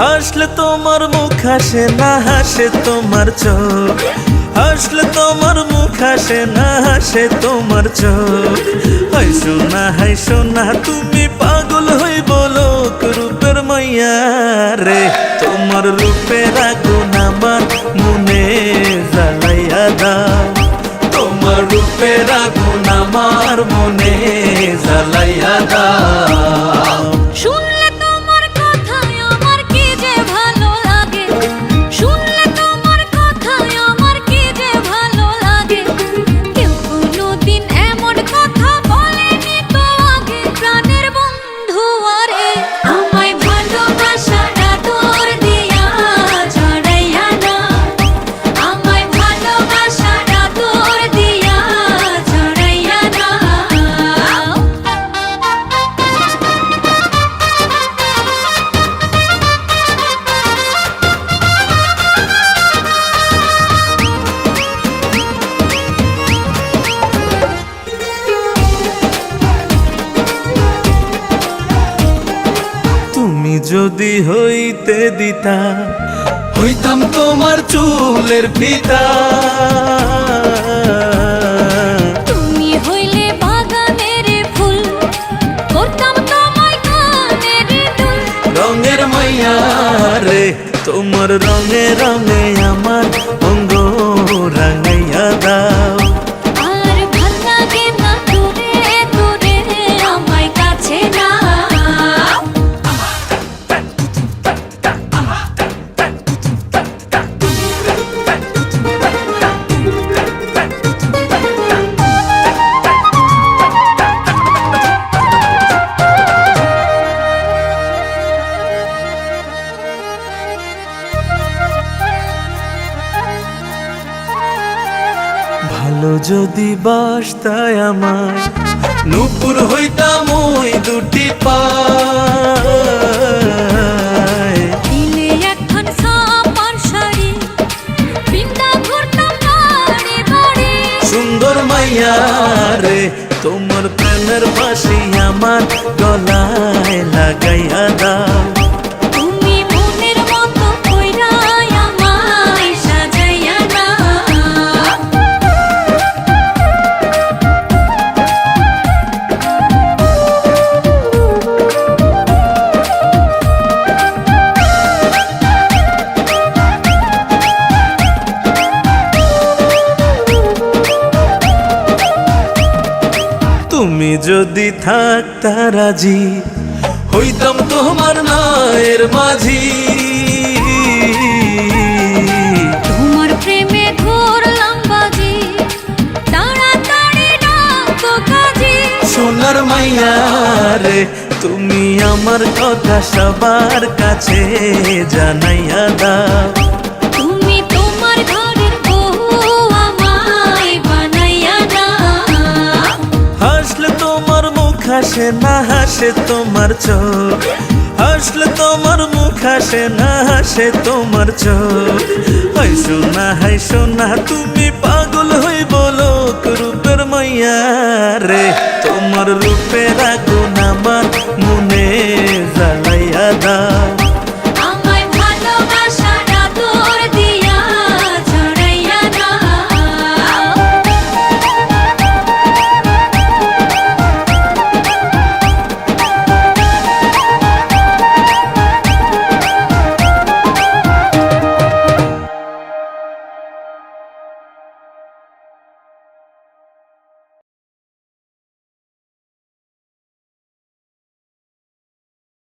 হাসলে তোমার মুখ হাসে না হাসে তোমার চোখ, হাসলে তোমার মুখ হাসে না হাসে তোমার চোখ। হাই সোনা তুমি পাগল হই বলো রূপের মাইয়া রে, তোমার রূপের আগুন আমার মনে জ্বালাইয়া দাও, তোমার রূপের আগুন আমার মনে জ্বালাইয়া দাও। শুনলে তোমার কথায় আমার কি যে ভালো লাগে, শুনলে তোমার কথায় আমার কি যে ভালো লাগে। কেউ কোনোদিন এমন কথা বলেনি তো আগে, প্রাণের বন্ধু আরে আমায় ভালোবাসাটা তোর দিয়া জড়াইয়া দাও, আমায় ভালোবাসাটা তোর দিয়া জড়াইয়া দাও। তুমি যদি হইতে দিতা হইতাম তোমার চুলের ফিতা, তুমি হইলে বাগানের ফুল, করতাম তোমায় কানের দুল। রঙের মাইয়া রে, তোমার রঙে রঙে আমার অঙ্গ রাঙাইয়া দাও। আর ভাল লাগে না দূরে দূরে আমায় কাছে নাও। ভালো যদি বাসতায় আমায় নূপুর হইতাম ওই দুটি পায়, দিলে এখন সাপার শাড়ি, বৃন্দা ঘুরতাম বাড়ি বাড়ি। সুন্দর মাইয়া রে, তোমার প্রেমের বাঁশি আমার গলায় লাগাইয়া দাও। তুমি মনের মতো কইরা আমায় সাজাইয়া দাও। তুমি যদি থাকতা রাজি হইতাম তোমার নায়ের মাঝি, তোমার প্রেমে ঘুরলাম বাজি, তাড়াতাড়ি ডাকো কাজী। সোনার মাইয়া রে, তুমি আমার কথা সবার কাছে জানাইয়া দাও। তুমি তোমার ঘরের বউ আমায় বানাইয়া দাও। হাসলে তোমার মুখ হাসে না হাসে তোমার চোখ, হাসলে তোমার মুখ হাসে না হাসে তোমার চোখ। হাই সোনা তুমি পাগল হই বলো রূপের মাইয়া রে, তোমার রূপের আগুন আমার মনে জ্বালাইয়া দাও।